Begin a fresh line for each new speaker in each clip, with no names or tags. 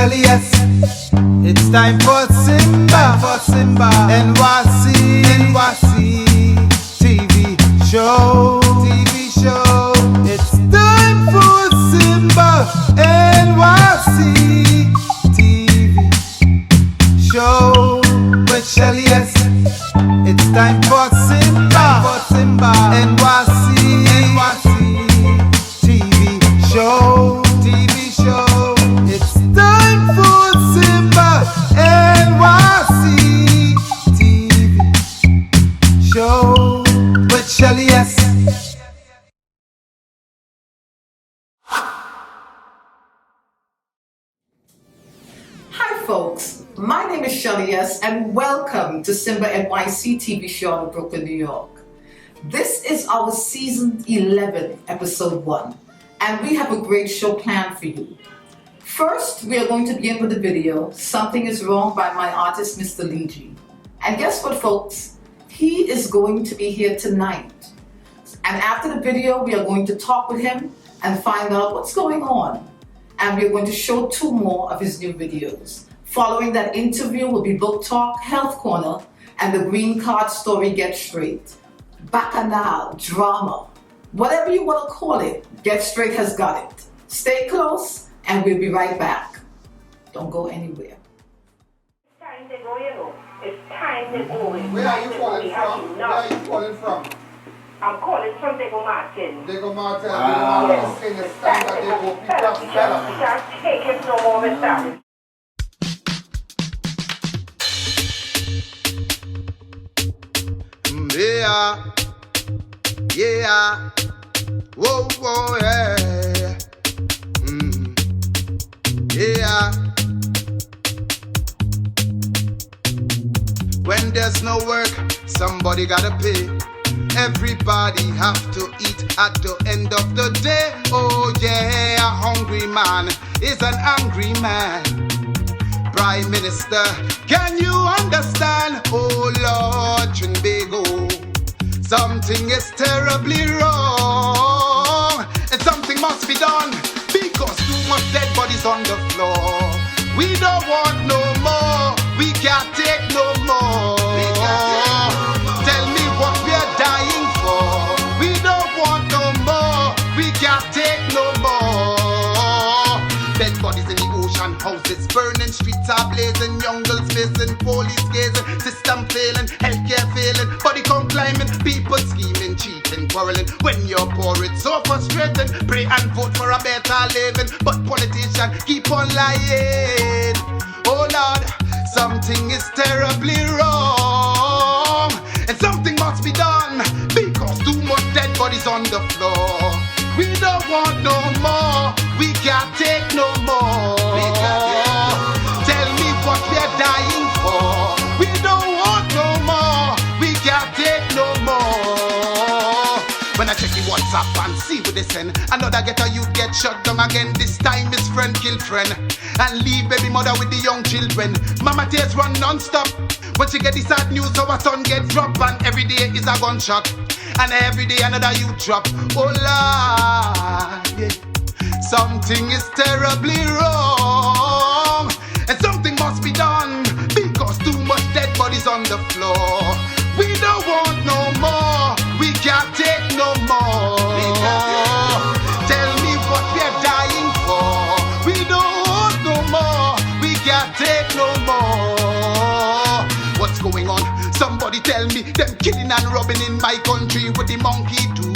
Shelly, yes. It's time for Simba NYC TV show. It's time for Simba NYC TV show with Shelly, yes. It's time for Simba NYC TV show. It's time for Simba NYC TV show with Shelly, yes.
Hi folks, my name is Shelly, yes, and welcome to Simba NYC TV show in Brooklyn, New York. This is our season 11, episode 1, and we have a great show planned for you. First, we are going to begin with the video, Something is Wrong by my artist, Mr. Lee. And guess what, folks? He is going to be here tonight. And after the video, we are going to talk with him and find out what's going on. And we are going to show 2 more of his new videos. Following that interview will be Book Talk, Health Corner, and the Green Card Story Get Straight. Bacchanal, drama, whatever you want to call it, Get Straight has got it. Stay close. And we'll be right back. Don't go anywhere.
It's time to go, you know. It's time to go.
Where are you calling from?
I'm calling from Dego Martin.
Dego Martin.
Yes.
It's time that Dego
We can't take it no more with that.
Yeah. Whoa, yeah. Yeah. When there's no work, somebody gotta pay. Everybody have to eat at the end of the day. Oh yeah, a hungry man is an angry man. Prime Minister, can you understand? Oh Lord Trinbago, something is terribly wrong, and something must be done. Because too much dead bodies on the floor. We don't want no more. We can't take no more. Tell me what we're dying for. We don't want no more. We can't take no more. Dead bodies in the ocean, houses burning, streets are blazing, young girls missing, police gazing, system failing, healthcare failing, body count climbing, people scheming, cheating, quarreling. When you're poor, it's so frustrating. Pray and vote for a better living, but politicians keep on lying. Oh Lord, something is terribly wrong, and something must be done, because too much dead bodies on the floor. We don't want no more. We can't take no more. Tell me what we're dying for. We don't want no more. We can't take no more. When I check the WhatsApp and see what they send, another ghetto youth get shut down again. This time is friend kill friend, and leave baby mother with the young children. Mama tears run non-stop when she get the sad news how her son get dropped, and every day is a gunshot, and every day another youth drop. Oh Lord, yeah. Something is terribly wrong, and something must be done, because too much dead bodies on the floor. We don't want no more. We can't take no more. Tell me what we're dying for. We don't want no more. We can't take no more. What's going on? Somebody tell me. Them killing and robbing in my country. What the monkey do?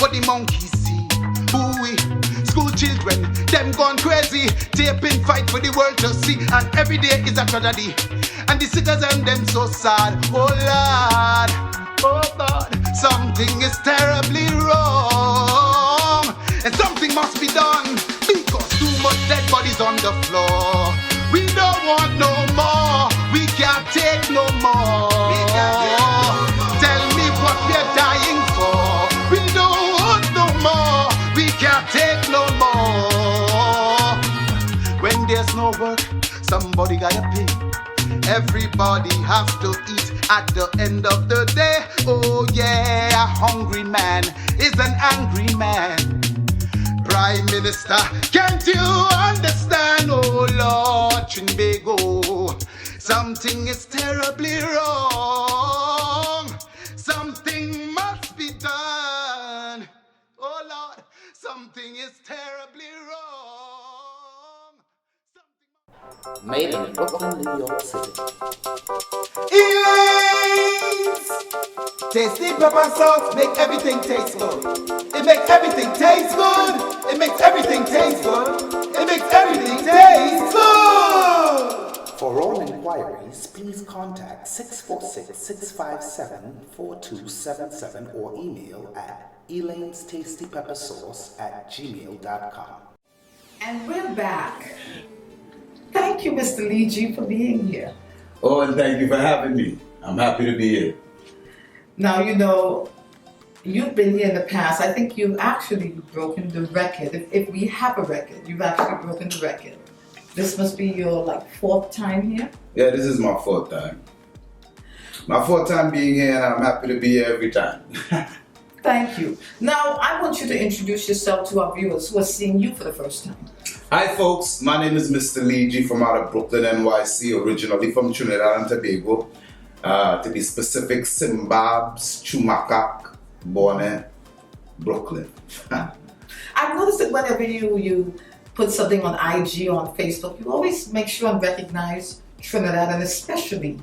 What the monkey see? Ooh, school children, them gone crazy, taping fight for the world to see, and every day is a tragedy, and the citizens them so sad. Oh Lord, oh God, something is terribly wrong, and something must be done, because too much dead bodies on the floor. We don't want no more. We can't take no more. Tell me what we're dying for. We don't want no more. We can't take no more. When there's no work, somebody gotta pay. Everybody has to eat at the end of the day. Oh yeah, a hungry man is an angry man. Prime Minister, can't you understand? Oh Lord, Trinbago, something is terribly wrong. Something must be done. Oh Lord, something is terribly wrong.
Made in Brooklyn, New York City.
Elaine's tasty pepper sauce make everything taste good. It makes everything taste good. It makes everything taste good. It makes everything taste good.
For all inquiries, please contact 646-657-4277 or email at elaine'stastypeppersauce@gmail.com.
And we're back. Thank you, Mr. Lee G, for being here.
Oh, and thank you for having me. I'm happy to be here.
Now, you know, you've been here in the past. I think you've actually broken the record. If we have a record, you've actually broken the record. This must be your, fourth time here?
Yeah, this is my fourth time. My fourth time being here, and I'm happy to be here every time.
Thank you. Now, I want you to introduce yourself to our viewers who are seeing you for the first time.
Hi folks, my name is Mr. Lee G from out of Brooklyn, NYC, originally from Trinidad and Tobago. To be specific, Simbab's Chumakak, born in Brooklyn.
I've noticed that whenever you put something on IG or on Facebook, you always make sure and recognize Trinidad and especially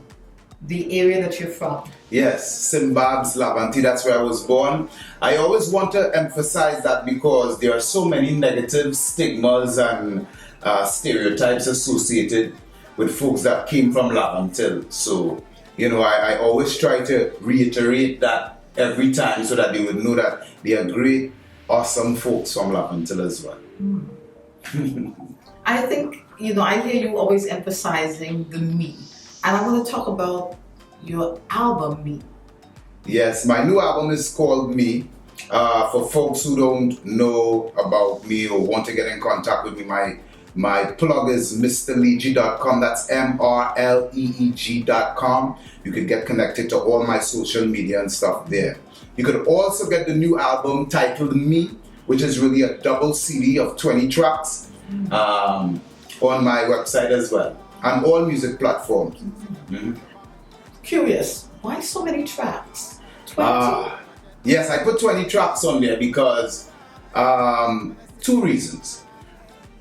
the area that you're from.
Yes, Simbab's Lavanti, that's where I was born. I always want to emphasize that because there are so many negative stigmas and stereotypes associated with folks that came from Lavantil. So, you know, I always try to reiterate that every time so that they would know that they are great, awesome folks from Lavantil as well.
I think, I hear you always emphasizing the me. And I want to talk about your album, Me.
Yes, my new album is called Me. For folks who don't know about me or want to get in contact with me, my plug is mrleeg.com. That's MRLEEG.com. You can get connected to all my social media and stuff there. You could also get the new album titled Me, which is really a double CD of 20 tracks on my website as well. On all music platforms.
Curious, why so many tracks? 20?
Yes, I put 20 tracks on there because two reasons.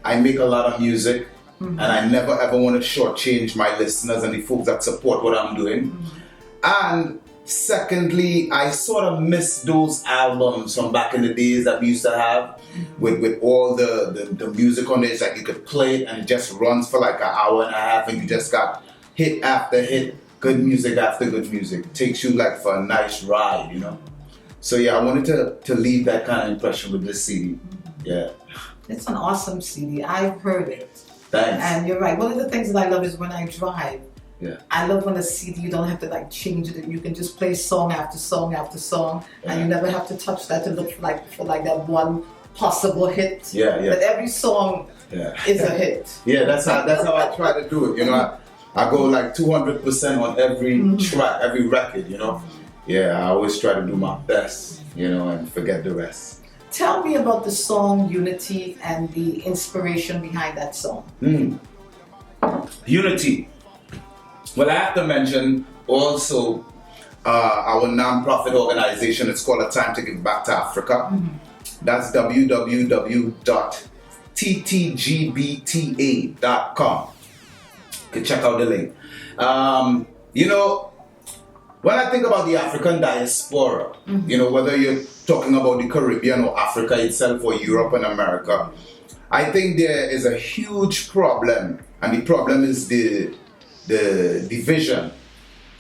I make a lot of music and I never ever want to shortchange my listeners and the folks that support what I'm doing. And secondly, I sort of miss those albums from back in the days that we used to have with all the music on it. It's like you could play it and it just runs for like an hour and a half and you just got hit after hit, good music after good music. It takes you like for a nice ride, So yeah, I wanted to leave that kind of impression with this CD. Yeah.
It's an awesome CD. I've heard it.
Thanks.
And you're right. One of the things that I love is when I drive.
Yeah.
I love when a CD, you don't have to change it. You can just play song after song after song, and you never have to touch that to look for that one possible hit.
Yeah.
But every song is a hit.
Yeah, that's how I try to do it. I go like 200% on every track, every record. Yeah, I always try to do my best. And forget the rest.
Tell me about the song Unity and the inspiration behind that song.
Unity. Well, I have to mention also our non-profit organization. It's called A Time to Give Back to Africa. That's www.ttgbta.com. You can check out the link. When I think about the African diaspora, whether you're talking about the Caribbean or Africa itself or Europe and America, I think there is a huge problem, and the problem is the division,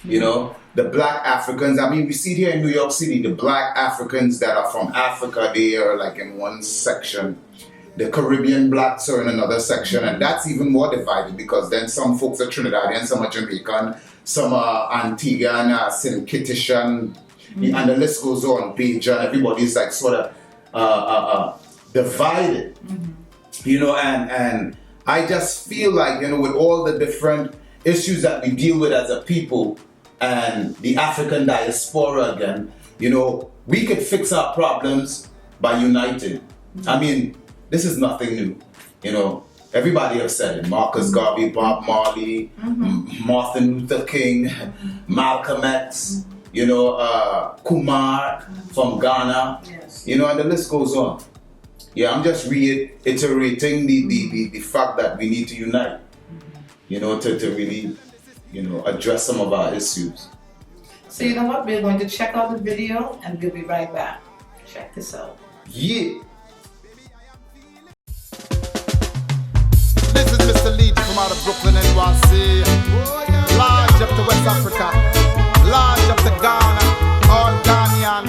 the black Africans. I mean, we see it here in New York City, the black Africans that are from Africa, they are like in one section. The Caribbean blacks are in another section, and that's even more divided because then some folks are Trinidadian, some are Jamaican, some are Antiguan, St. Kittian, and the list goes on, Bajan. Everybody's like sort of divided, and I just feel like, with all the different issues that we deal with as a people and the African diaspora again, we could fix our problems by uniting. I mean, this is nothing new. You know, everybody have said it. Marcus Garvey, Bob Marley, Martin Luther King, Malcolm X, you know, Kumar from Ghana, you know, and the list goes on. Yeah, I'm just reiterating the fact that we need to unite, you know, to really, you know, address some of our issues.
So you know what? We're going to check out the video and we'll be right back. Check this out.
Yeah.
This is Mr. Lead from out of Brooklyn, NYC. Large up to West Africa, large up to Ghana, all Ghanaian,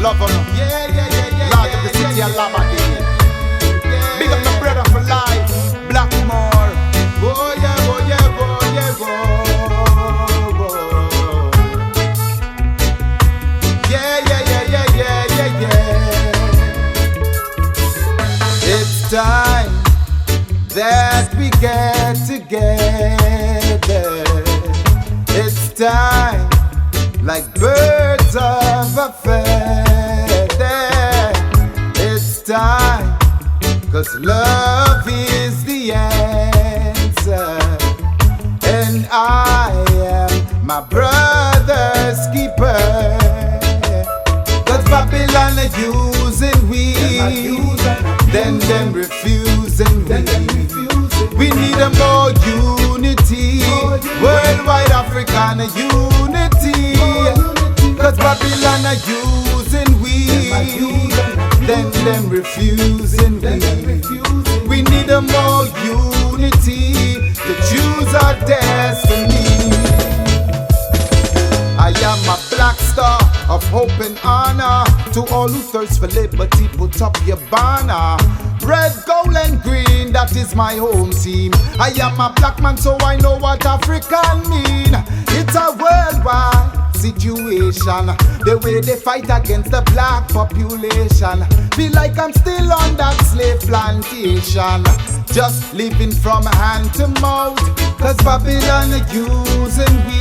love 'em. Large up the city of Labadee. Big up the brother for life, Blackmore. Oh yeah, oh yeah, oh yeah, oh. Yeah. It's time that we get together. It's time, like birds of a feather. It's time, 'cause love is the answer. And I am my brother's keeper. 'Cause Babylon are using we, then them refusing we. We need a more unity, worldwide African unity. 'Cause Babylon are using we, then them refusing we. We need a more unity to choose our destiny. I am a black star of hope and honor. To all who thirst for liberty, put up your banner. Red, gold and green, that is my home team. I am a black man, so I know what African mean. It's a worldwide situation, the way they fight against the black population. Feel like I'm still on that slave plantation, just living from hand to mouth. 'Cause Babylon are using we,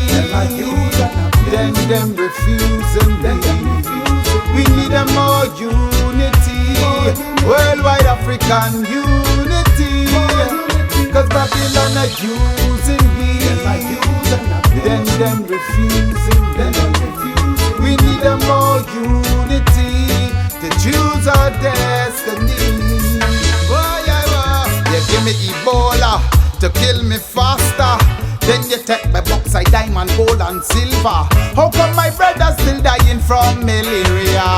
then them refusing we. We need a more unity, worldwide African unity. 'Cause Babylon are using we, then them refusing we. We need a more unity to choose our destiny. Oh yeah, oh. You give me Ebola to kill me faster. Then you take my bauxite, diamond, gold and silver. How come my brother's still dying from malaria?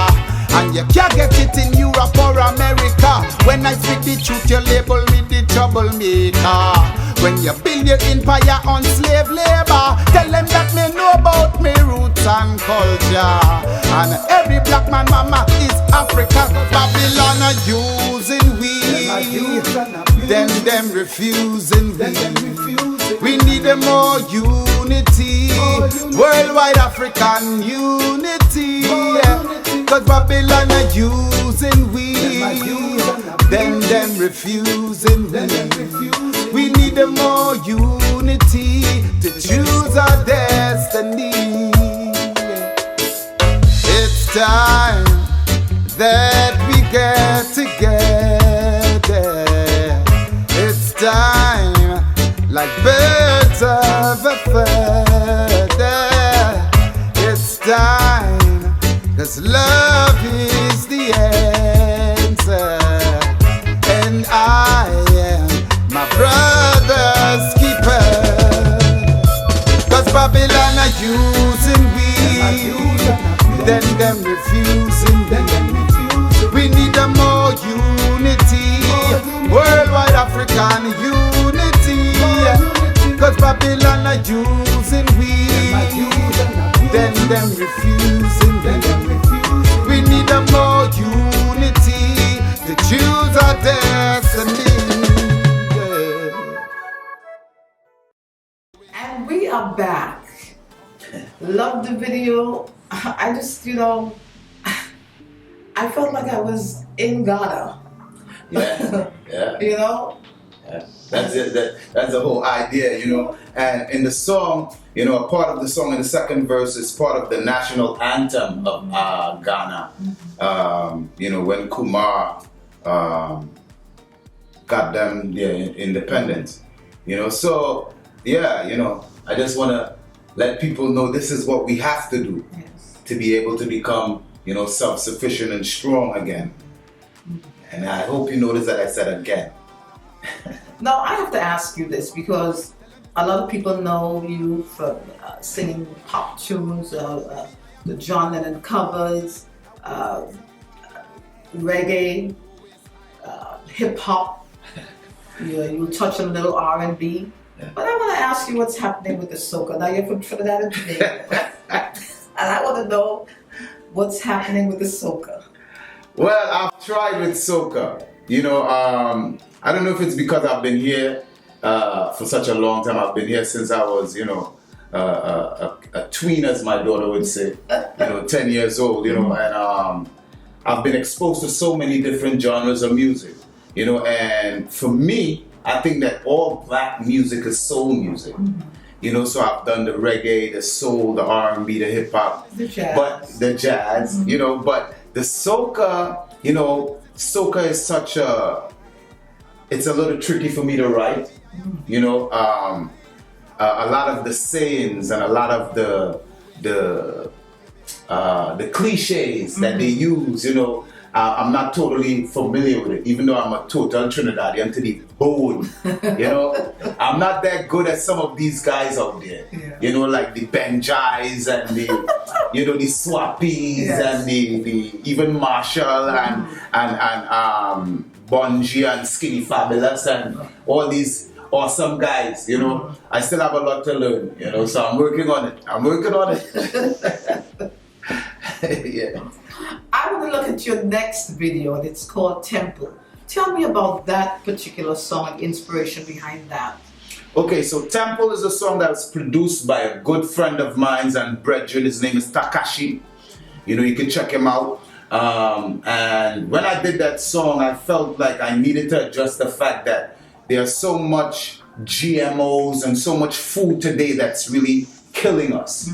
And you can't get it in Europe or America. When I speak the truth, you label me the troublemaker. When you build your empire on slave labor, tell them that me know about me roots and culture. And every black man mama is Africa. Babylon are using we, then them refusing we. We need a more unity, worldwide African unity. 'Cause Babylon are using we, then them refusing we. We need a more unity to choose our destiny. It's time that we get together. It's time, like birds of a feather. It's time, 'cause love is the answer. And I am my brother's keeper. 'Cause Babylon are using we, then them refusing we. We need a more unity, worldwide African unity. 'Cause Babylon are using we, then them refusing we. We need a more unity to choose our destiny.
And we are back. Love the video. I just, you know, I felt like I was in Ghana.
Yeah, yeah.
You know?
Yeah. That's it. That's the whole idea, you know. And in the song, you know, a part of the song in the second verse is part of the national anthem of Ghana. You know, when Kumar got them their independence. You know, so yeah, you know, I just want to let people know this is what we have to do to be able to become, you know, self-sufficient and strong again. And I hope you notice that I said again.
Now, I have to ask you this because a lot of people know you for singing pop tunes, the John Lennon covers, reggae, hip hop. You touch on a little R&B. But I want to ask you what's happening with the soca. Now you're from Trinidad and Tobago, and I want to know what's happening with the soca.
Well, I've tried with soca. You know, I don't know if it's because I've been here for such a long time. I've been here since I was, you know, a tween, as my daughter would say. You know, 10 years old. You know, and I've been exposed to so many different genres of music. You know, and for me, I think that all black music is soul music. You know, so I've done the reggae, the soul, the R&B, the hip hop,
the
jazz. You know, but the soca, you know, soca is such it's a little tricky for me to write. You know, a lot of the sayings and a lot of the cliches that they use, you know, I'm not totally familiar with it, even though I'm a total Trinidadian to the bone. You know, I'm not that good as some of these guys out there. You know, like the Benjais and the, you know, the Swappies and the even Marshall and Bungie and Skinny Fabulous and all these awesome guys. You know, I still have a lot to learn. You know, so I'm working on it. Yeah.
I want to look at your next video, and it's called Temple. Tell me about that particular song and inspiration behind that.
Okay, so Temple is a song that was produced by a good friend of mine and brethren. His name is Takashi. You know, you can check him out. And when I did that song, I felt like I needed to address the fact that there's so much GMOs and so much food today that's really killing us.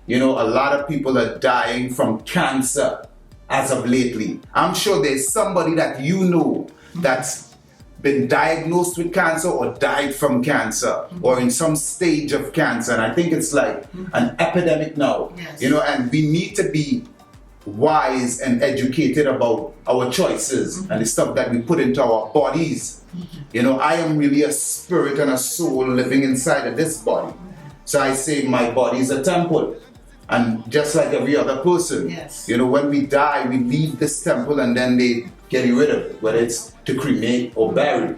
You know, a lot of people are dying from cancer as of lately. I'm sure there's somebody that you know that's been diagnosed with cancer or died from cancer or in some stage of cancer. And I think it's like an epidemic now. You know, and we need to be wise and educated about our choices and the stuff that we put into our bodies. You know, I am really a spirit and a soul living inside of this body. So I say my body is a temple. And just like every other person, you know, when we die, we leave this temple and then they get rid of it, whether it's to cremate or bury.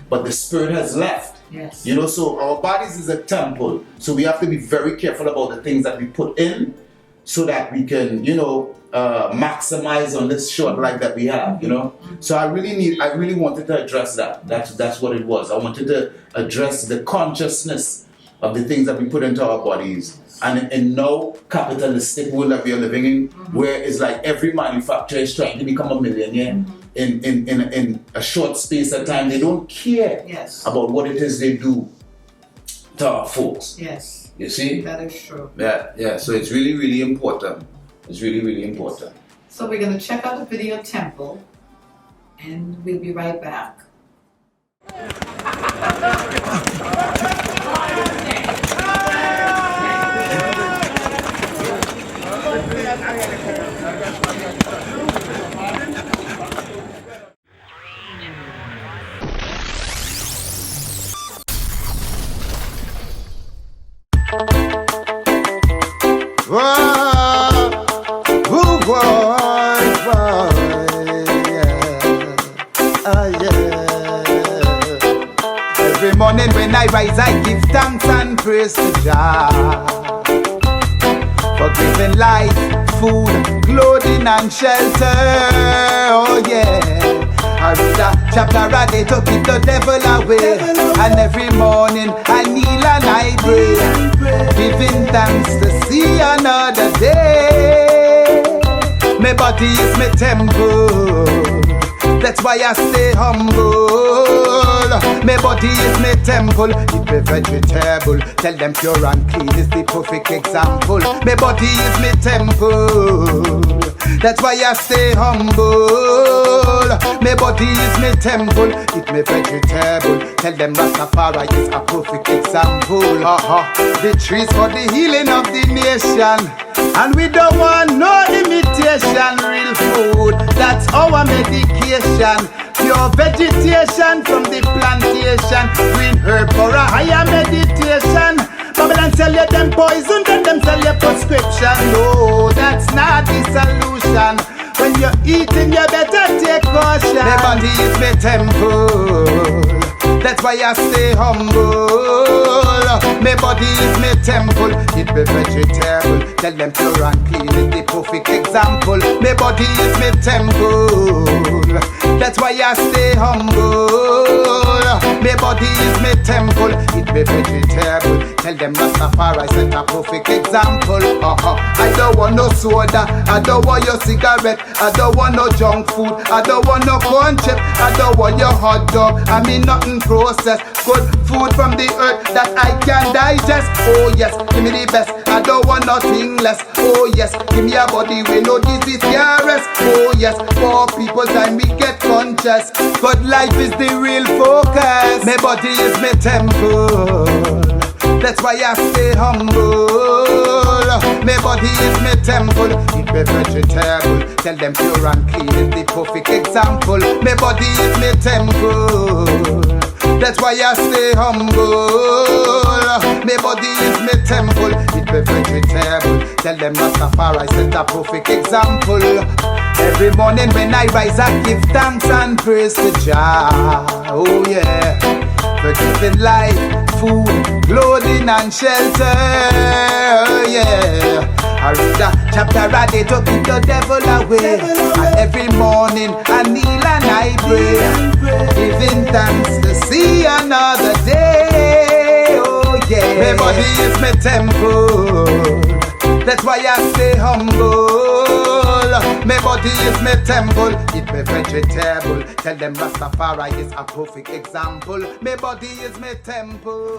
But the spirit has left. You know, so our bodies is a temple. So we have to be very careful about the things that we put in so that we can, you know, maximize on this short life that we have, you know. So I really wanted to address that. That's what it was. I wanted to address the consciousness of the things that we put into our bodies. And in no capitalistic world that we are living in, where it's like every manufacturer is trying to become a millionaire in a short space of time. They don't care about what it is they do to our folks. You see?
That is true.
Yeah. So it's really, really important. It's really, really important.
So we're going to check out the video Temple, and we'll be right back.
Every morning when I rise, I give thanks and praise to Jah for giving life, food, clothing and shelter. Oh yeah. I read a chapter a day to keep the devil away. And every morning I kneel and I pray, giving thanks to see another day. My body is my temple, that's why I stay humble. My body is my temple, eat me vegetable. Tell them pure and clean is the perfect example. My body is my temple, That's why I stay humble. My body is my temple, eat me vegetable. Tell them Rastafari is a perfect example. The trees for the healing of the nation, and we don't want no imitation. Real food, that's our medication. Pure vegetation from the plantation. Green herb for a higher meditation. Babylon sell you them poison, then them sell you prescription. No, that's not the solution. When you're eating, you better take caution. My body is my temple, that's why I stay humble. My body is my temple, eat me vegetable. Tell them pure and clean is the perfect example. My body is my temple, that's why I stay humble. My body is my temple, eat me vegetable. Tell them Rastafari set a perfect example. I don't want no soda, I don't want your cigarette, I don't want no junk food, I don't want no corn chip, I don't want your hot dog, I mean nothing processed. Good food from the earth that I can digest. Oh yes, give me the best, I don't want nothing less. Oh yes, give me a body with no disease can rest. Oh yes, for people time we get conscious, but life is the real focus. My body is my temple, that's why I stay humble. My body is my temple, eat me vegetable. Tell them pure and clean is the perfect example. My body is my temple, that's why I stay humble. My body is my temple, eat me vegetable. Tell them Rastafari set a perfect example. Every morning when I rise I give thanks and praise to Jah. Oh yeah, for giving life, food, clothing and shelter. Yeah, I read a chapter a day to keep the devil away. And every morning I kneel and I pray, giving thanks to see another day. Oh yeah, my body is my temple, that's why I stay humble. My body is my temple, eat me vegetable. Tell them Rastafari is a perfect example. My body is my temple.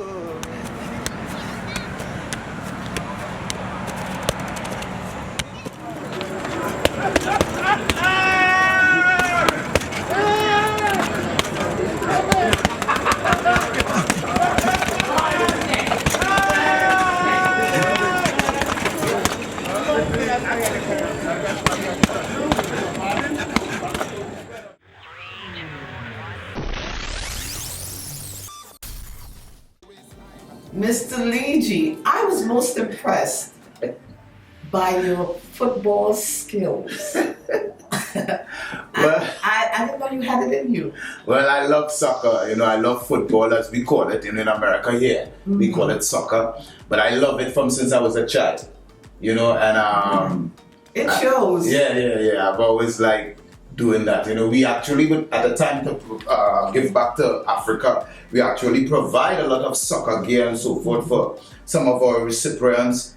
Mr. Leegi, I was most impressed by your football skills.
Well,
I didn't know you had it in you.
well, I love soccer. I love football, as we call it in America here. We call it soccer, but I love it from since I was a child. And
It shows.
Yeah. I've always liked doing that. We actually, at the time to give back to Africa, we actually provide a lot of soccer gear and so forth for some of our recipients,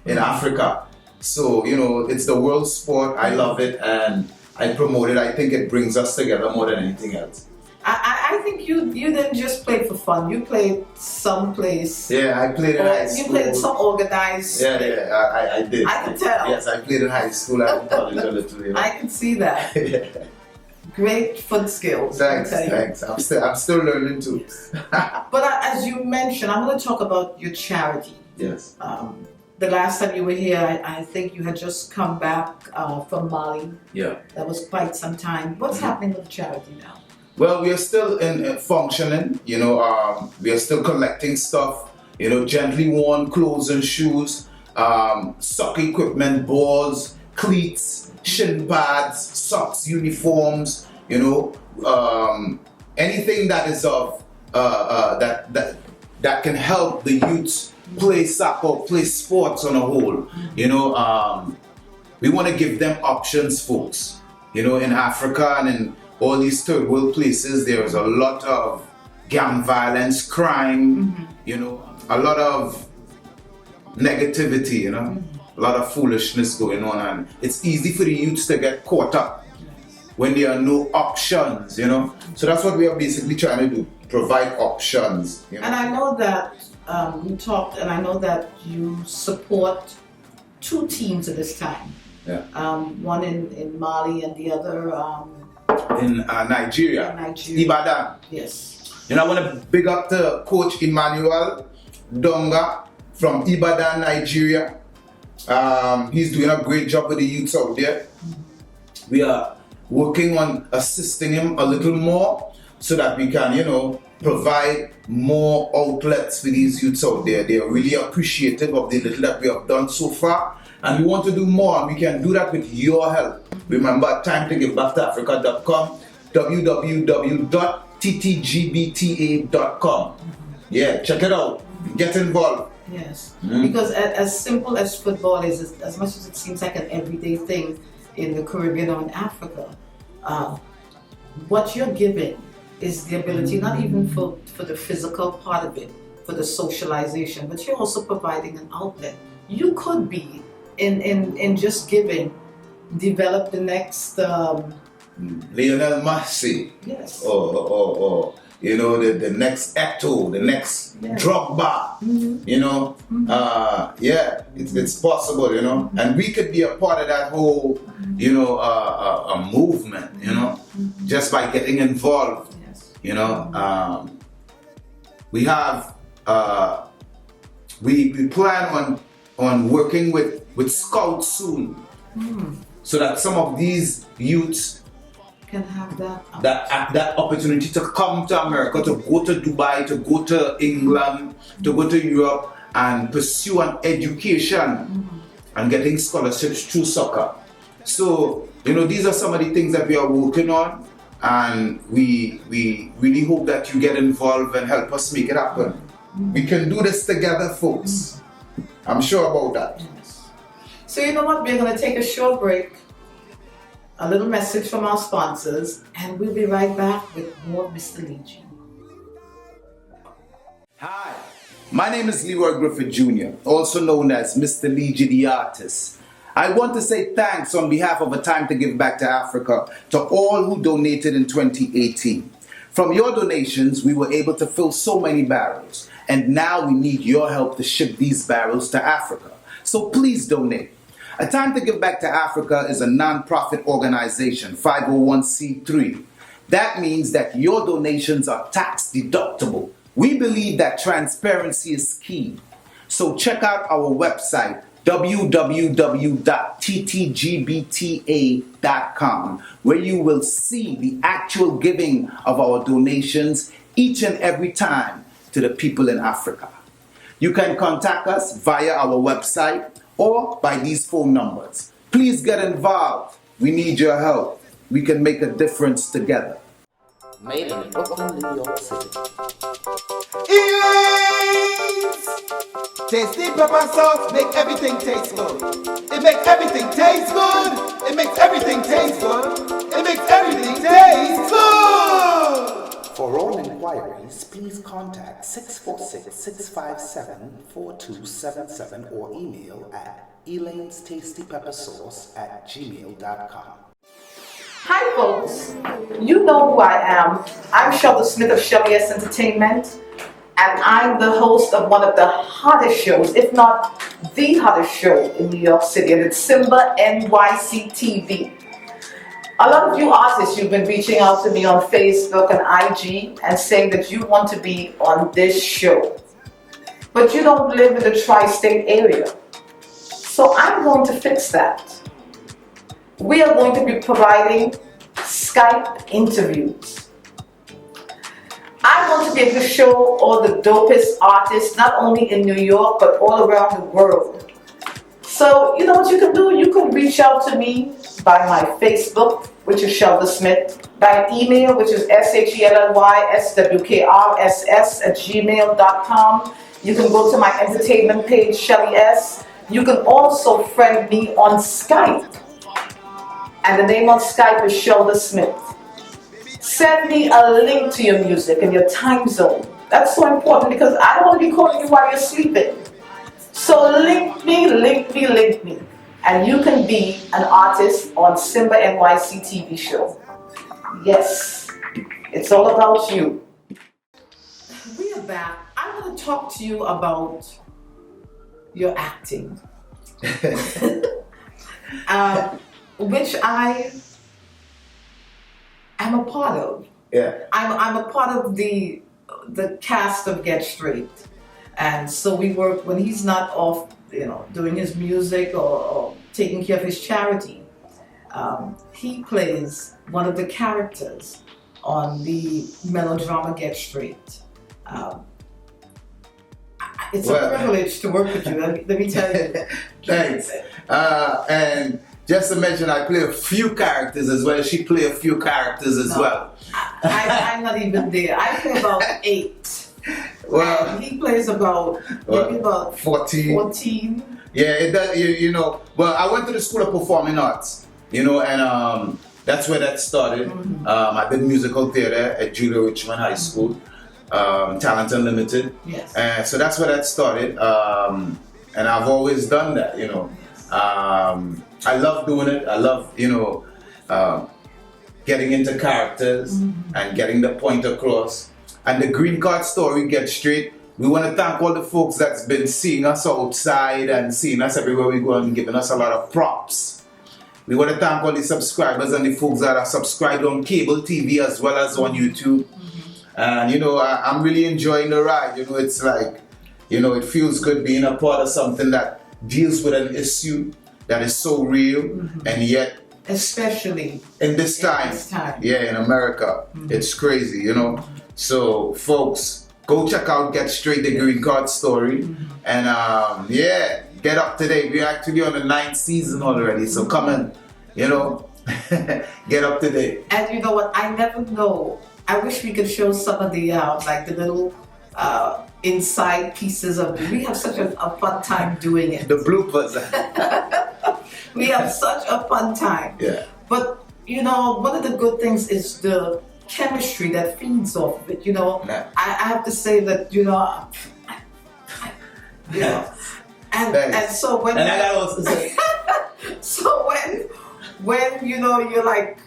in Africa. So, it's the world sport. I love it and I promote it. I think it brings us together more than anything else.
I think you didn't just play for fun. You played someplace.
Yeah, I played in high school.
You played some organized.
Yeah, I did.
I can tell.
Yes, I played in high school and college a little.
I can see that.
Yeah.
Great foot skills.
Thanks. I'm still learning too.
But as you mentioned, I'm going to talk about your charity.
Yes.
The last time you were here, I think you had just come back from Mali.
Yeah.
That was quite some time. What's happening with the charity now?
Well, we are still in functioning. We are still collecting stuff. Gently worn clothes and shoes, soccer equipment, balls, cleats, shin pads, socks, uniforms. Anything that is of that can help the youths play soccer, play sports on a whole. We want to give them options, folks. In Africa and in all these third world places, there's a lot of gang violence, crime, a lot of negativity, a lot of foolishness going on, and it's easy for the youths to get caught up when there are no options, So that's what we are basically trying to do, provide options.
And I know that we talked, and I know that you support two teams at this time.
Yeah.
One in Mali and the other
in Nigeria. Ibadan.
Yes.
I want to big up to Coach Emmanuel Donga from Ibadan, Nigeria. He's doing a great job with the youths out there. We are working on assisting him a little more so that we can, provide more outlets for these youths out there. They are really appreciative of the little that we have done so far, and we want to do more, and we can do that with your help. Remember, timetogivebactoafrica.com, www.ttgbta.com. Yeah, check it out. Get involved.
Yes, because as simple as football is, as much as it seems like an everyday thing in the Caribbean or in Africa, what you're giving is the ability, not even for the physical part of it, for the socialization, but you're also providing an outlet. You could be, in just giving, develop the next...
Lionel Messi.
Yes.
Or the next Eto'o, the next Drogba. It's possible, and we could be a part of that whole, a movement, just by getting involved. Yes. We have, we plan on working with Scouts soon, so that some of these youths
can have
that opportunity to come to America, to go to Dubai, to go to England, to go to Europe and pursue an education and getting scholarships through soccer. So, these are some of the things that we are working on, and we really hope that you get involved and help us make it happen. We can do this together, folks. I'm sure about that.
Yes. So you know what? We're going to take a short break, a little message from our sponsors, and we'll be right back with more Mr. Leach.
Hi, my name is Leroy Griffith Jr., also known as Mr. Leach the Artist. I want to say thanks on behalf of A Time to Give Back to Africa to all who donated in 2018. From your donations, we were able to fill so many barrels, and now we need your help to ship these barrels to Africa. So please donate. A Time to Give Back to Africa is a non-profit organization, 501c3. That means that your donations are tax deductible. We believe that transparency is key. So check out our website, www.ttgbta.com, where you will see the actual giving of our donations each and every time to the people in Africa. You can contact us via our website or by these phone numbers. Please get involved. We need your help. We can make a difference together.
Made in Brooklyn, New York City.
Elane's tasty pepper sauce make everything taste good. It makes everything taste good. It makes everything taste good. It makes everything taste good.
For all inquiries, please contact 646-657-4277 or email at elaine'stastypeppersauce@gmail.com.
Hi folks, you know who I am. I'm Shelda Smith of Shelly Entertainment, and I'm the host of one of the hottest shows, if not the hottest show in New York City, and it's Simba NYC TV. A lot of you artists, you've been reaching out to me on Facebook and IG and saying that you want to be on this show, but you don't live in the tri-state area. So I'm going to fix that. We are going to be providing Skype interviews. I want to be able to show all the dopest artists, not only in New York, but all around the world. So, you know what you can do? You can reach out to me by my Facebook, which is Shelda Smith, by email, which is shelly_swrss@gmail.com. You can go to my entertainment page, Shelly S. You can also friend me on Skype. And the name on Skype is Shelda Smith. Send me a link to your music and your time zone. That's so important because I don't want to be calling you while you're sleeping. So link me, and you can be an artist on Simba NYC TV show. Yes, it's all about you. We are back. I want to talk to you about your acting. which I am a part of.
Yeah.
I'm a part of the cast of Get Straight, and so we work when he's not off, doing his music or taking care of his charity. He plays one of the characters on the melodrama Get Straight. It's a privilege to work with you. Let me tell you.
Thanks. And just to mention, I play a few characters as well. She play a few characters as well.
I'm not even there. I play about 8.
Well,
and he plays maybe about 14.
Yeah, it does. Well, I went to the School of Performing Arts, and that's where that started.
Mm-hmm.
I did musical theater at Julia Richmond High School, Talent Unlimited.
Yes.
So that's where that started. And I've always done that, I love doing it. I love, getting into characters and getting the point across. And the green card story, Get Straight. We want to thank all the folks that's been seeing us outside and seeing us everywhere we go and giving us a lot of props. We want to thank all the subscribers and the folks that are subscribed on cable TV as well as on YouTube. And I'm really enjoying the ride. It's like, it feels good being a part of something that deals with an issue that is so real and yet,
especially
in this time. Yeah, in America, it's crazy, So, folks, go check out Get Straight, the Green Card Story, and get up to date. We're actually on the 9th season already, so come and, get up to date.
And you know what? I never know. I wish we could show some of the the little inside pieces of it. We have such a fun time doing it.
The bloopers.
We have such a fun time.
Yeah.
But one of the good things is the chemistry that feeds off of it.
Yeah.
I have to say that and so when
and I got also to say.
So when you're like.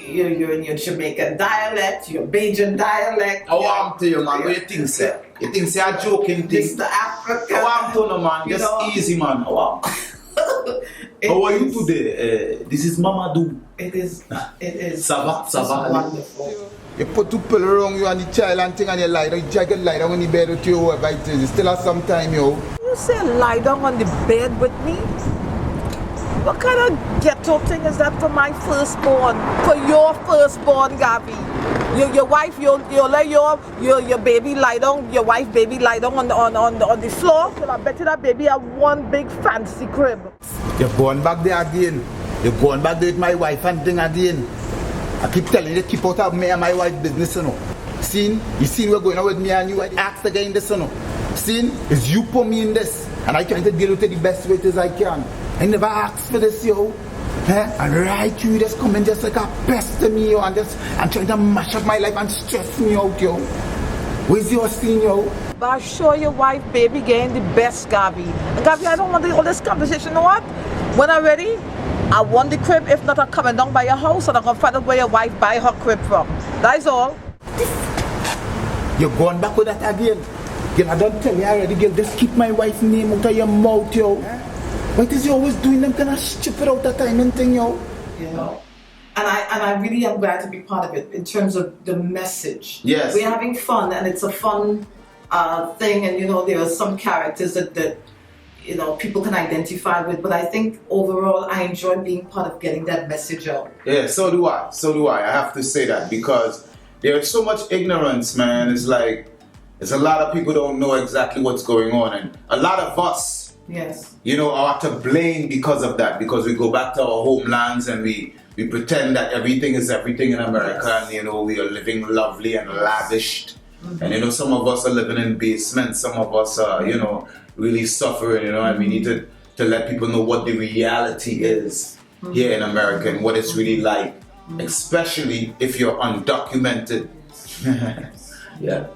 You're in your Jamaican dialect, your Bajan dialect.
I want to you, man. What do you think, sir? You think, say, a joking thing?
Mr. Africa.
I want to know, man. Just easy, man. I want. How are you today? This is Mama Do.
It is.
Ça va?
Wonderful.
You put 2 pillows around you and the child and thing and you lie down. You just get lie down on the bed with you, whoever it is. You still have some time, yo.
You say lie down on the bed with me? What kind of ghetto thing is that for my firstborn? For your firstborn, Gabby? Your wife, you'll let your baby lie down, your wife baby lie down on the floor? So I bet you that baby have one big fancy crib.
You're going back there again. You're going back there with my wife and thing again. I keep telling you, keep out of me and my wife's business, You seen we're going on with me and you, I asked again this, Seen? It's you put me in this. And I trying to deal with it the best way as I can. I never asked for this, yo. And right, you just come and just like a pest to me, yo, and trying to mash up my life and stress me out, yo. Where's your scene, yo?
But I sure your wife, baby, getting the best, Gabby. And Gabby, I don't want all this conversation. You know what? When I'm ready, I want the crib. If not, I'm coming down by your house and I'm going to find out where your wife buy her crib from. That's all.
You're going back with that again. Girl, I don't tell you already, girl. Just keep my wife's name out of your mouth, yo. What is you always doing them kind of stupid out of time and thing, yo?
And I really am glad to be part of it in terms of the message.
Yes.
We're having fun and it's a fun thing, and there are some characters that people can identify with, but I think overall I enjoy being part of getting that message out.
Yeah, so do I. I have to say that because there's so much ignorance, man. It's like a lot of people don't know exactly what's going on, and a lot of us are to blame because of that, because we go back to our homelands and we pretend that everything is everything in America, and we are living lovely and lavished. And some of us are living in basements, some of us are really suffering, and we need to let people know what the reality is here in America and what it's really like, especially if you're undocumented. Yeah.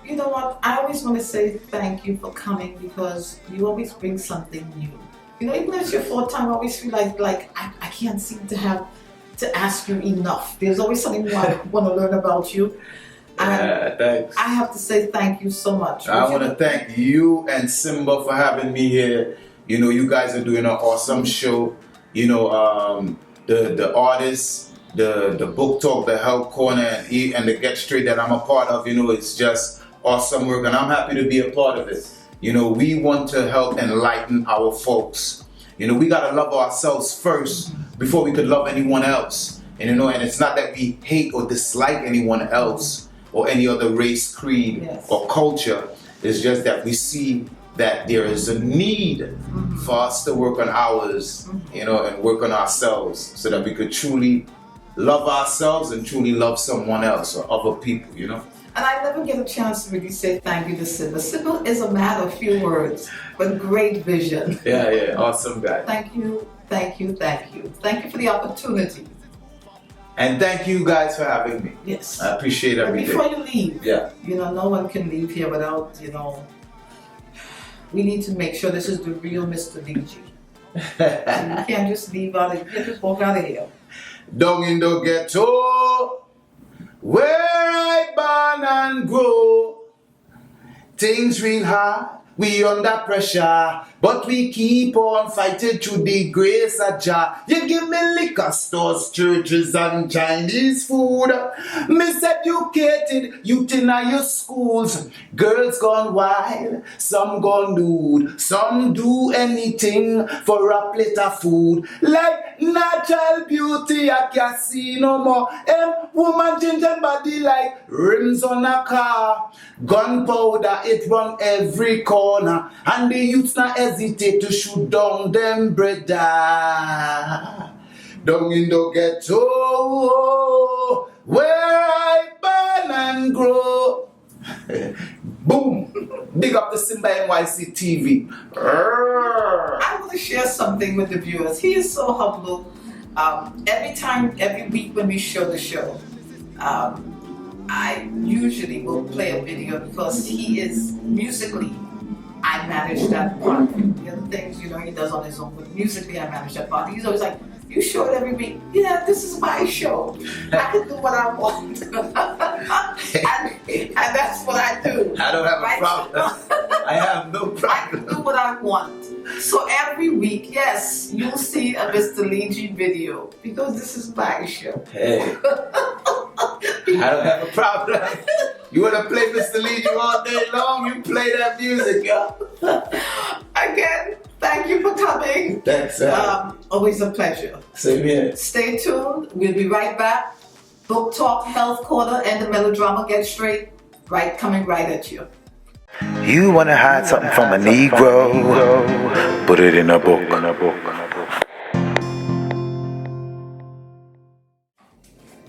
You know what? I always want to say thank you for coming, because you always bring something new. Even if it's your 4th time, I always feel like I can't seem to have to ask you enough. There's always something new I want to learn about you. And
thanks.
I have to say thank you so much.
I want to thank you and Simba for having me here. You know, you guys are doing an awesome show. You know, the artists, the book talk, the Help Corner, and the Get Straight that I'm a part of, you know, it's just awesome work, and I'm happy to be a part of it. You know, we want to help enlighten our folks. You know, we gotta love ourselves first before we could love anyone else. And you know, and it's not that we hate or dislike anyone else or any other race, creed, or culture. It's just that we see that there is a need for us to work on ours, you know, and work on ourselves so that we could truly love ourselves and truly love someone else or other people, you know.
And I never get a chance to really say thank you to Simba. Simba is a man of few words, but great vision.
Yeah, awesome guy.
Thank you, thank you, thank you. Thank you for the opportunity.
And thank you guys for having me.
Yes.
I appreciate everything.
Before you leave,
yeah,
you know, no one can leave here without, you know, we need to make sure this is the real Mr. DG. So you can't just leave out of here, just walk out of here.
Down in the ghetto, where I born and grow, things real hard, we under pressure, but we keep on fighting through the grace of Jah. You give me liquor stores, churches and Chinese food, miseducated youth in your schools, girls gone wild, some gone nude, some do anything for a plate of food, like natural beauty I can't see no more. Woman changing body like rims on a car, gunpowder it run every corner, and the youths not hesitate to shoot down them brother. Down in the ghetto, where I born and grow. Boom! Big up the Simba NYC TV.
I want to share something with the viewers. He is so humble. Every week when we show the show, I usually will play a video because he is musically, I manage that part. The other things, you know, he does on his own, but musically I manage that part. He's always like, you show it every week. Yeah, this is my show. I can do what I want. and that's what I do.
I don't have a problem. I have no problem.
I can do what I want. So every week, yes, you'll see a Mr. Leegi video because this is my show.
Hey. I don't have a problem. You want to play Mr. Leegi all day long, you play that music, yo.
Again, thank you for coming.
Thanks.
Always a pleasure.
Same here.
Stay tuned. We'll be right back. Book Talk, Health Corner, and the melodrama Get Straight, coming right at you.
You wanna hide something from a Negro? Put it in a book.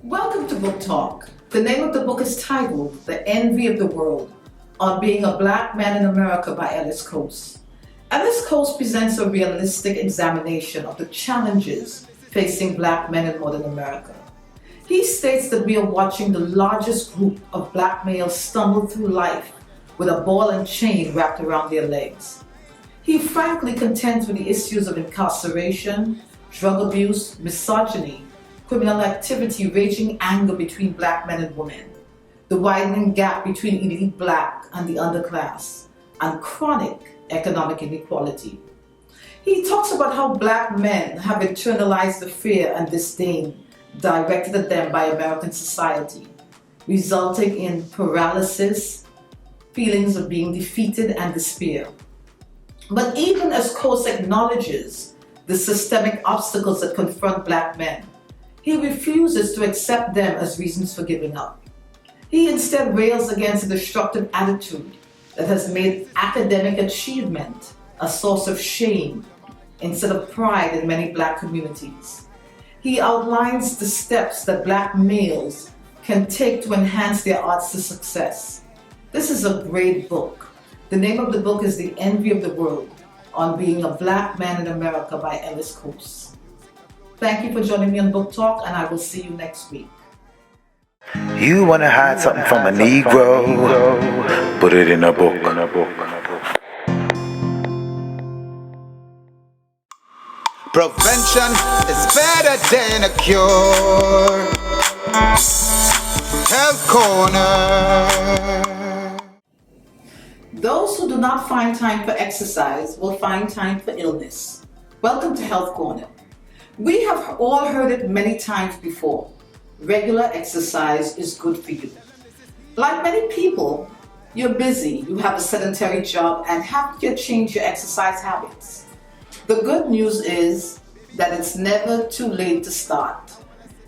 Welcome to Book Talk. The name of the book is titled The Envy of the World, on Being a Black Man in America by Ellis Coates. Ellis Coates presents a realistic examination of the challenges facing black men in modern America. He states that we are watching the largest group of black males stumble through life with a ball and chain wrapped around their legs. He frankly contends with the issues of incarceration, drug abuse, misogyny, criminal activity, raging anger between black men and women, the widening gap between elite black and the underclass, and chronic economic inequality. He talks about how black men have internalized the fear and disdain directed at them by American society, resulting in paralysis, feelings of being defeated, and despair. But even as Coates acknowledges the systemic obstacles that confront black men, he refuses to accept them as reasons for giving up. He instead rails against a destructive attitude that has made academic achievement a source of shame instead of pride in many black communities. He outlines the steps that black males can take to enhance their odds to success. This is a great book. The name of the book is The Envy of the World, on Being a Black Man in America by Ellis Coates. Thank you for joining me on Book Talk, and I will see you next week.
You wanna hide something from a Negro? Put it in a book.
Prevention is better than a cure. Health Corner.
Those who do not find time for exercise will find time for illness. Welcome to Health Corner. We have all heard it many times before. Regular exercise is good for you. Like many people, you're busy, you have a sedentary job, and have to change your exercise habits. The good news is that it's never too late to start.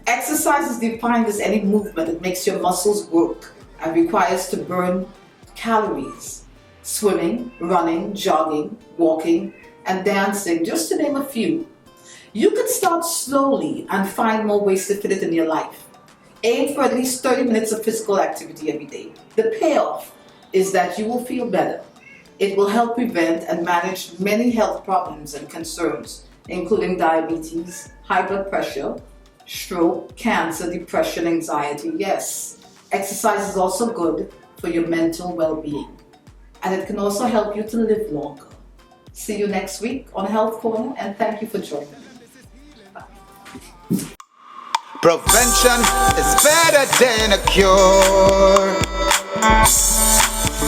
Exercise is defined as any movement that makes your muscles work and requires to burn calories. Swimming, running, jogging, walking, and dancing, just to name a few. You can start slowly and find more ways to fit it in your life. Aim for at least 30 minutes of physical activity every day. The payoff is that you will feel better. It will help prevent and manage many health problems and concerns, including diabetes, high blood pressure, stroke, cancer, depression, anxiety. Yes, exercise is also good for your mental well-being. And it can also help you to live longer. See you next week on Health Corner, and thank you for joining me.
Prevention is better than a cure.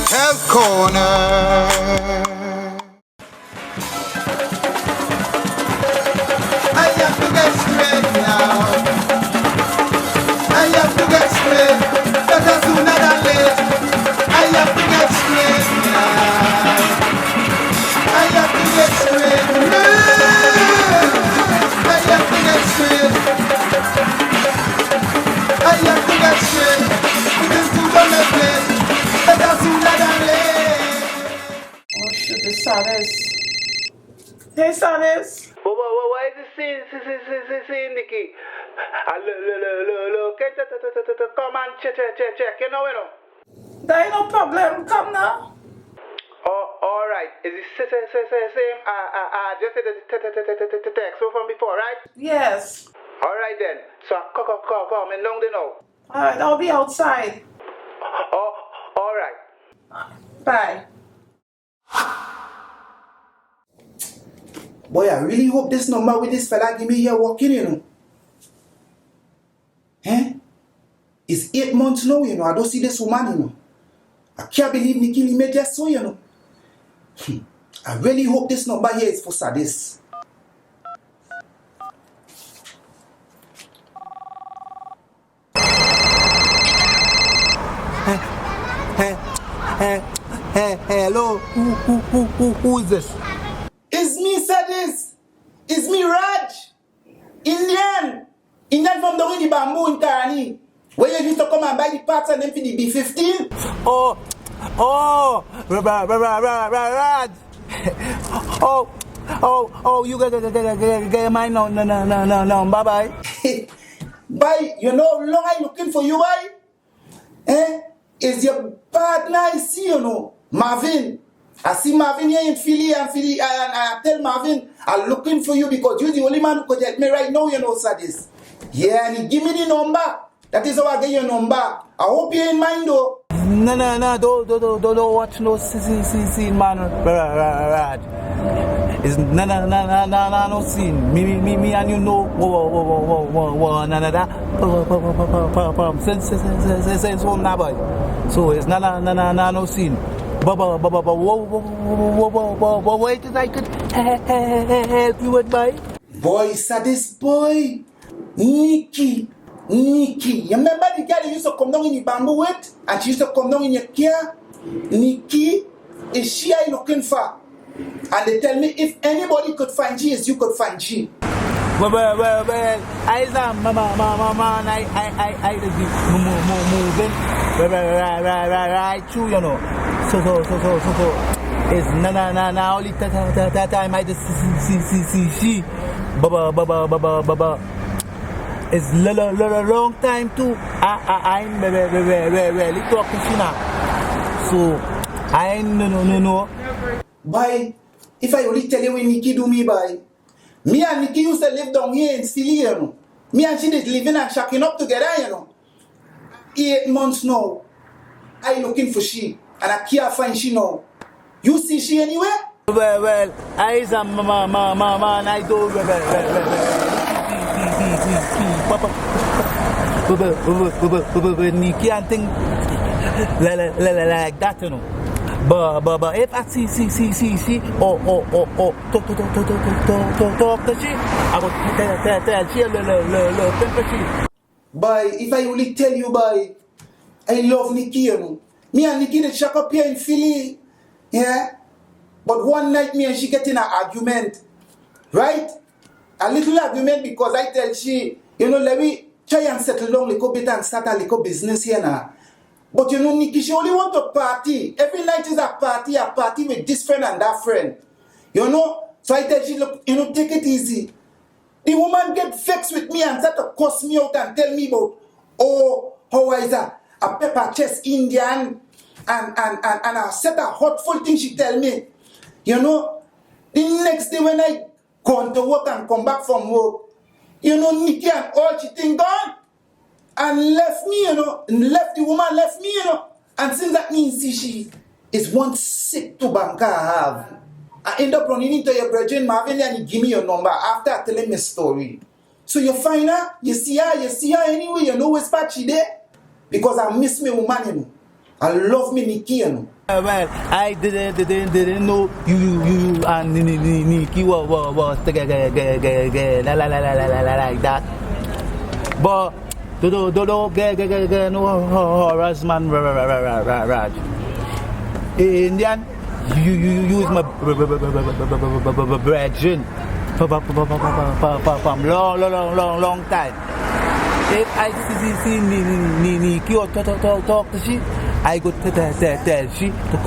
Health Corner. I have to get straight now. I have to get straight. Better sooner than late. I have to get straight now. I have to get straight. I have to get straight. I have to get straight. It is too long a place. Better sooner than late.
Oh, shoot, this Sanis. Hey, Sanis.
What is this saying, Nikki? Look, come and check, you know.
There ain't no problem. Come now.
Oh, all right. Is it same? Just the text from before, right?
Yes.
All right then. So come and long now.
All right, I'll be outside.
Oh, all right.
Bye.
Boy, I really hope this number with this fella give me here walking, you know. It's 8 months now, you know. I don't see this woman, you know. I can't believe Nikki made just so, you know. I really hope this number here is for Sadis.
Hello, who is this?
It's me, Sadis. It's me, Raj. Indian from the Winnie Bamboo in Karani. Where you used to come and buy the parts and then for the B15.
Raj. You get mine no, bye.
Bye, you know how long I looking for you, bye? Is your partner I see, you know, Marvin. I see Marvin here in Philly and I tell Marvin, I'm looking for you because you're the only man who could help me right now, you know, Sadis. Yeah, and he give me the number. That is how I get your number. I hope you're in mind though.
No, don't watch no scene, man. Raj. It's no scene. Me and you know one another. Since home now, boy. So it's no scene. Wait, I could help you with, boy.
Boy, Sadis boy. Nikki. You remember the girl you used to come down in the bamboo with? And she used to come down in your care? Nikki, is she I looking for? And they tell me if anybody could find she, is you could find she.
Well, I am mama, I moving, right through, you know. So, it's na only that time I just see she, baba. It's long time too. I'm really talking to now. So I no.
Boy, if I only tell you when Nikki do me, boy. Me and Nikki used to live down here in Philly, you know. Me and she is living and shacking up together, you know. 8 months now. I looking for she, and I can't find she now. You see she anywhere?
Well, I am mama, and I do Nikki and thing like that, you know. But if I see or talk to she, I go tell she little she.
Boy, if I only tell you, boy, I love Nikki, you know. Me and Nikki, they shack up here in Philly, yeah. But one night, me and she get in an argument, right? A little argument because I tell she, you know, let me try and settle down a little bit and start a little business here now. But you know, Nikki, she only want to party. Every night is a party with this friend and that friend. You know? So I tell she, look, you know, take it easy. The woman get vexed with me and start to cuss me out and tell me about, oh, how is that? A pepper chest Indian and a set of hurtful things she tell me. You know? The next day when I go to work and come back from work, you know, Nikki and all she think gone. And left me, you know, and left the woman, left me, you know. And since that means she is one sick to banker I have. I end up running into your brethren, Marvin, and he give me your number after telling me story. So you find her, you see her anyway, you know where's she there? Because I miss me woman, you know. I love me Nikki, you know.
Well, I didn't know you and Nikki was together like that. But don't get no harassment, Raj. Indian, you use my brethren from long time. If I see Nikki or talk to she, I go tell she to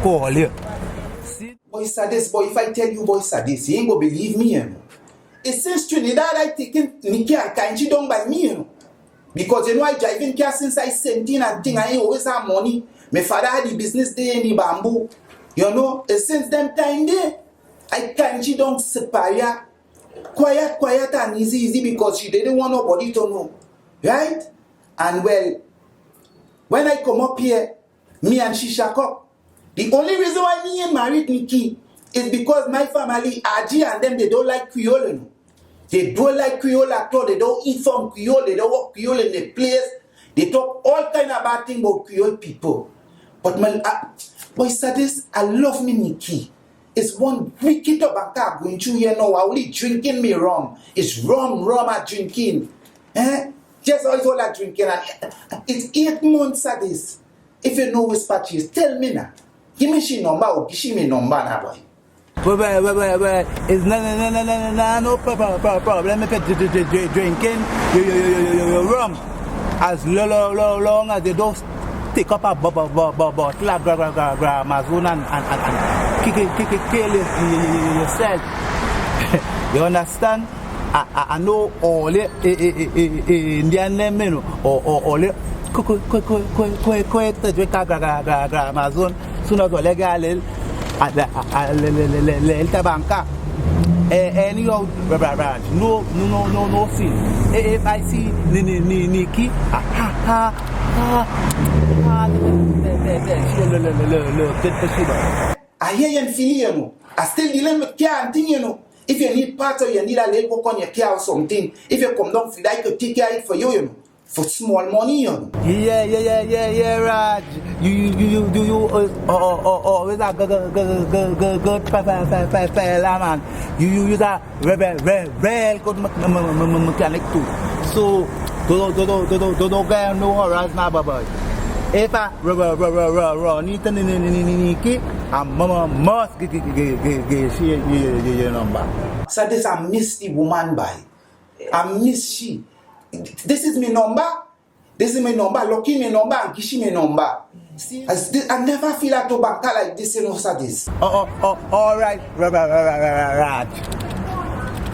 call you.
Boy, Sadis, boy, if I tell you, boy, Sadis, you ain't gonna believe me, you know. It's since Trinidad I taken Nikki and Kanji down by me, you know. Because you know I driving car since I 17 and thing, I ain't always have money. My father had the business there in the bamboo. You know, since them time there, I Kanji down Separia. Quiet and easy because she didn't want nobody to know. Right? And well, when I come up here, me and she shack up. The only reason why me ain't married Nikki is because my family, Aji and them, they don't like Creole, you know. They don't like Creole at all. They don't eat from Creole. They don't work Creole in the place. They talk all kind of bad things about Creole people. But my boy Sadis, I love me Nikki. It's one wicked tobacco going through here now. I only drinking me rum. It's rum I drinking. Just always all I drinking. And it's 8 months Sadis. If you know which patches, tell me now. Give me she number or give me number now, boy.
Well, it's no problem. If you're drinking your rum, as long as they don't take up a bottle of Amazon and kill yourself. You understand? I know all the Indian men or all the quick to drink Amazon soon as legal. At the banka. Anyhow, no sin. If I see Nikki,
I hear you and feel you know. I still dealing with care and thing, you know. If you need part or you need a little work on your care or something, if you come down for that, I could take care of it for you, you know. For small money, you know.
Yeah, Raj. You always a good fella, man. You use a very good mechanic too. So don't get no harassment, boy. If I run it Nikki, Mama must get your number.
So this I miss the woman by. I miss she. This is my number. Lucky my number and Gishi my number. See, I never feel like to bank like this, you know, Sadis.
All right, Raj.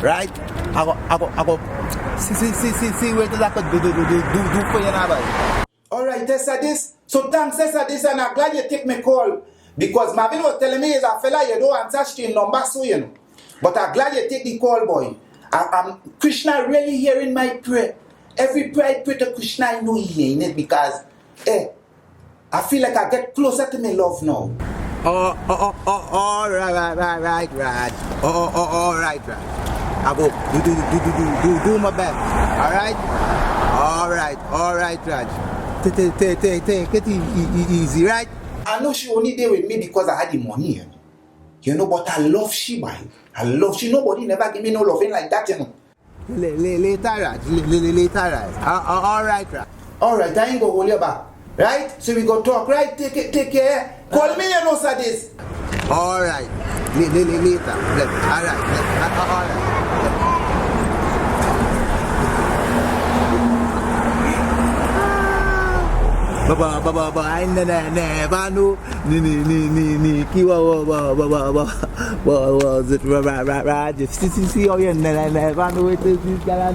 Right? I go. See what I could do for you now, boy.
All right, Sadis. So thanks, Sadis, and I'm glad you take my call because Marvin was telling me is a fella you don't answer to your number, so you know. But I'm glad you take the call, boy. I'm Krishna really hearing my prayer. Every prayer I pray to Krishna, I know he hearing it because, I feel like I get closer to my love now.
All right, Raj. All right, Raj. I go do my best. All right, Raj. Take it easy, right?
I know she only there with me because I had the money, you know, but I love she, boy. I love she. Nobody never give me no loving like that, you know.
Later, Raj. Later, Raj. All right, Raj.
All right, I ain't go hold you back. Right? So we go talk, right? Take care. Call me, you know, sir, this.
All right. Later. All right. All right. Baba, I never know. Was it Raj? See how you never know it is this guy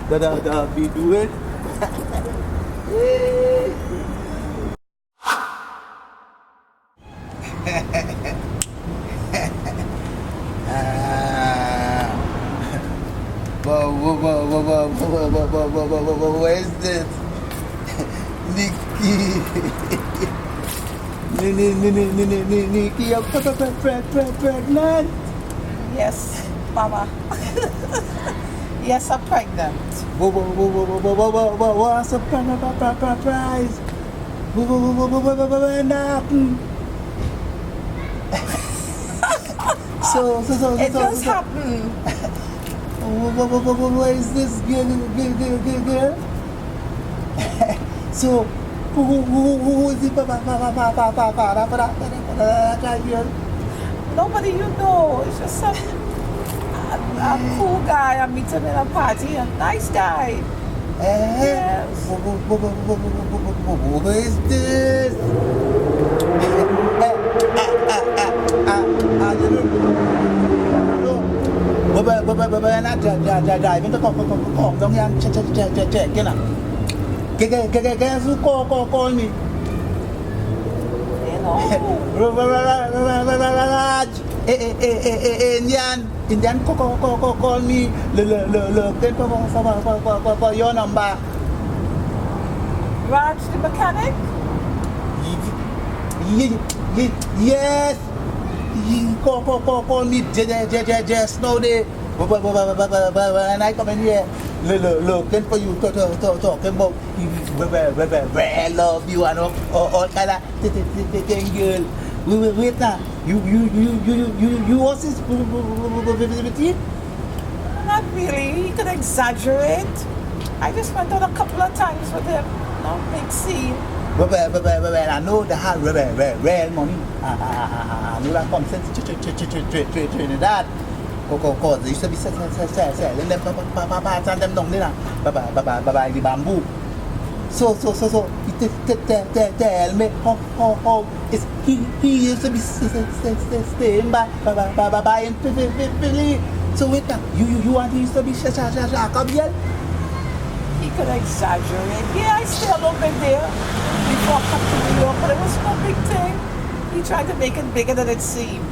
that be doing. What is this? Nikki, you're pregnant?
Yes, Mama. Yes, I'm pregnant.
What's the prize? What happened? So,
It just happened.
What is this girl? So, who is the father for that girl?
Nobody you know. It's just some a cool guy I meet him in a party. A nice guy. Yes.
What is this? Driving to come down here and check, you know. Guess who call me?
You know.
Indian call me. Looking for your number.
Raj, the mechanic?
Yes. He call me just now there. When I come in here, looking for you talking about I love you and all kind of thing, girl. Wait now. You was his with you?
Not really. He could exaggerate. I just went out a couple of times with him. No big scene.
I know the hard real money. I know that comes to Trinidad. Cause they used to be selling them parts and them down there. Bye the bamboo. So he tell me how is he used to be staying by buying Philly. So wait now, you want he used to be come here?
He could exaggerate. Yeah, I stay a little bit there before I come to New York, but it was no big thing. He tried to make it bigger than it seemed.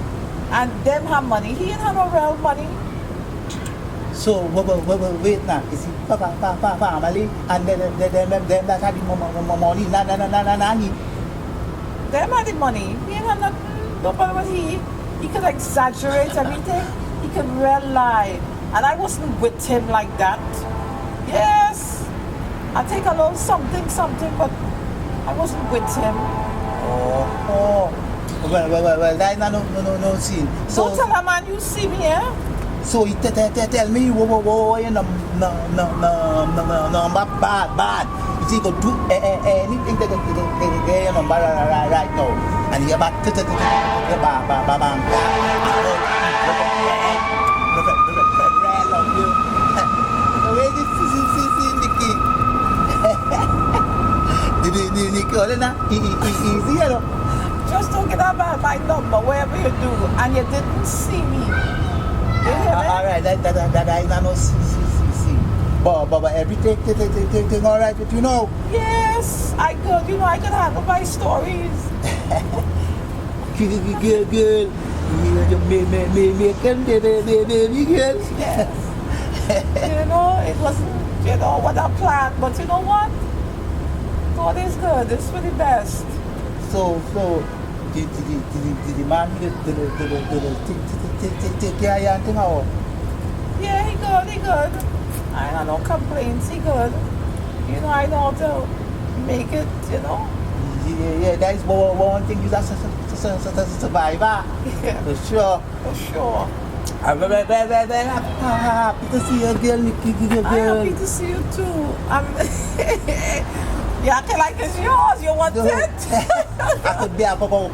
And them have money. He ain't have no real money.
So wait now. Is he family and them that had the money? Nah.
Them had the money. He ain't have nothing. No problem with he could exaggerate everything. He could real lie. And I wasn't with him like that. Yes. I take a little something, but I wasn't with him.
Oh. Well, that's no scene. So,
don't tell a man you see me, eh?
So he tell me, whoa, you know, no, bad. You see, go do anything that get number right now. And he about easy, you know.
Just don't get out my number, wherever you do, and you didn't see me. You hear me?
All right, that I know see. But everything all right with you know?
Yes, I could. You know, I could handle my stories.
Girl. You make them baby girl.
Yes. You know, it wasn't, what I planned, but you know what? God is good. It's for the best.
So, did the man take care of you and thing or?
Yeah, he good. I don't no complaints. He good. You know, I know how to make it. You know.
Yeah, that is one thing you just survivor.
Yeah.
For sure.
For sure.
I'm very happy to see you, girl.
I'm happy to see you too. You acting like it's yours. You want it?
I could be a father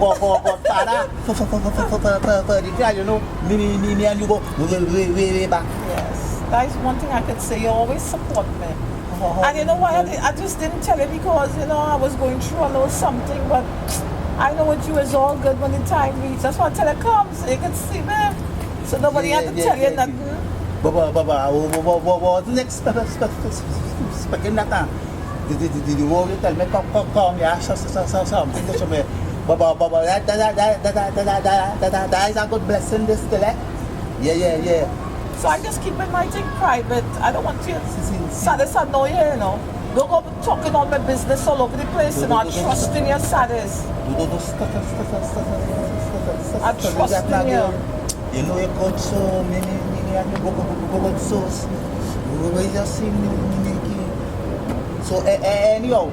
for the child, you know. Me and you go way back.
Yes. That is one thing I could say. You always support me. And you know why I just didn't tell you because, you know, I was going through a little something, but I know with you is all good when the time reaches. That's why I tell you come so you can see me. So nobody had to tell you nothing.
But next expecting that time. The world you tell me come yeah something to me. But that is a good blessing this still, eh? Yeah.
So I just keep my thing private. I don't want you Saddest I know you, you know. Don't go talking all my business all over the place, you know. I trust in your Saddest. I trust in you.
You know you got so many and you go sauce. We just see me. So anyhow,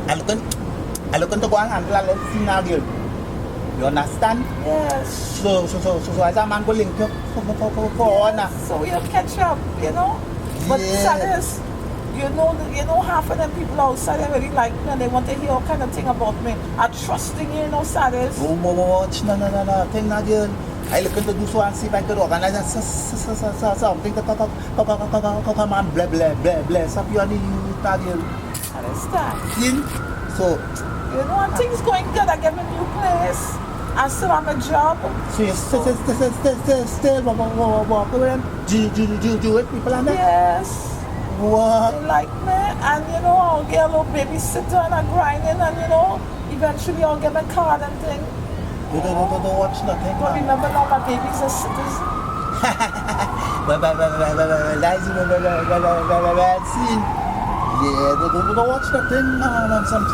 I'm looking to go and handle a little thing now, girl. You understand?
Yes.
So as a man go link you for honor.
So we'll catch up, you know. But Saddest, you know half of them people outside they really like me and they want to hear all kind of thing about me. I trust in you know, Saddest.
Oh, watch, no, thing now, girl. I looking to do so and see if I could organize something to come and bless up you and the youth now, girl.
Understand?
So,
you know, and things going good. I get a new place. I still have a job.
So you still walk with them? Do it, people and that?
Yes.
What?
They like me. And you know, I'll get a little babysitter and I'm grinding and you know, eventually I'll get my card and thing.
You don't watch nothing.
But remember now my baby's a citizen.
Scene. Yeah, don't watch nothing. Some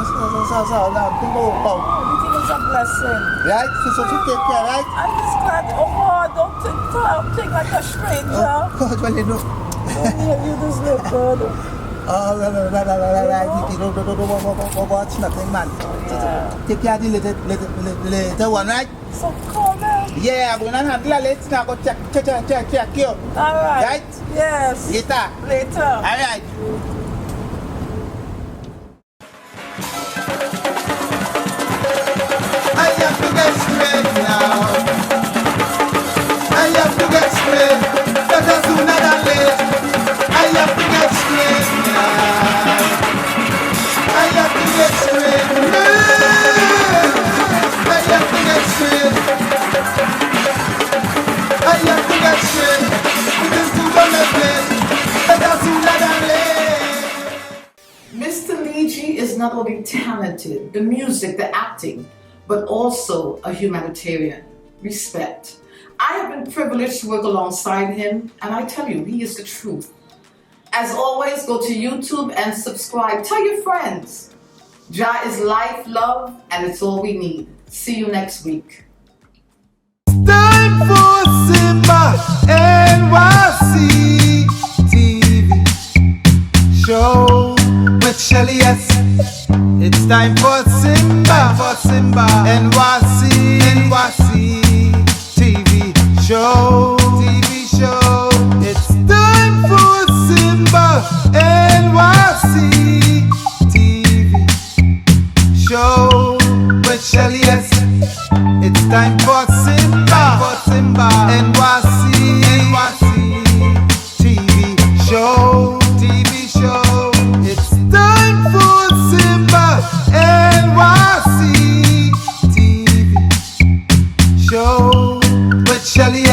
Everything is a blessing.
right? So take care, right?
I'm just glad, oh God, don't think like a stranger.
Oh, God, well, you know.
You just look good.
Oh, right. You don't watch nothing, man.
Yeah.
Take care of the little one, right?
So call me.
Yeah, I'm gonna handle it. Let's now go check you.
All right.
Right?
Yes.
Later.
Later.
All right.
I have to get straight now. I have to get straight. Better sooner than late. I have to get straight now. I have to get straight now. I have to get straight. I have to get straight. It is too on the plate. Better sooner than late.
Mr. Niji is not only talented, the music, the acting, but also a humanitarian. Respect. I have been privileged to work alongside him, and I tell you, he is the truth. As always, go to YouTube and subscribe. Tell your friends. Ja is life, love, and it's all we need. See you next week.
Time for Simba NYC TV show with Shelly S. It's time for Simba NYC TV show. It's time for Simba NYC TV show with Shelly S. It's time for Simba NYC TV show. It's time for Simba NYC TV show with Shelly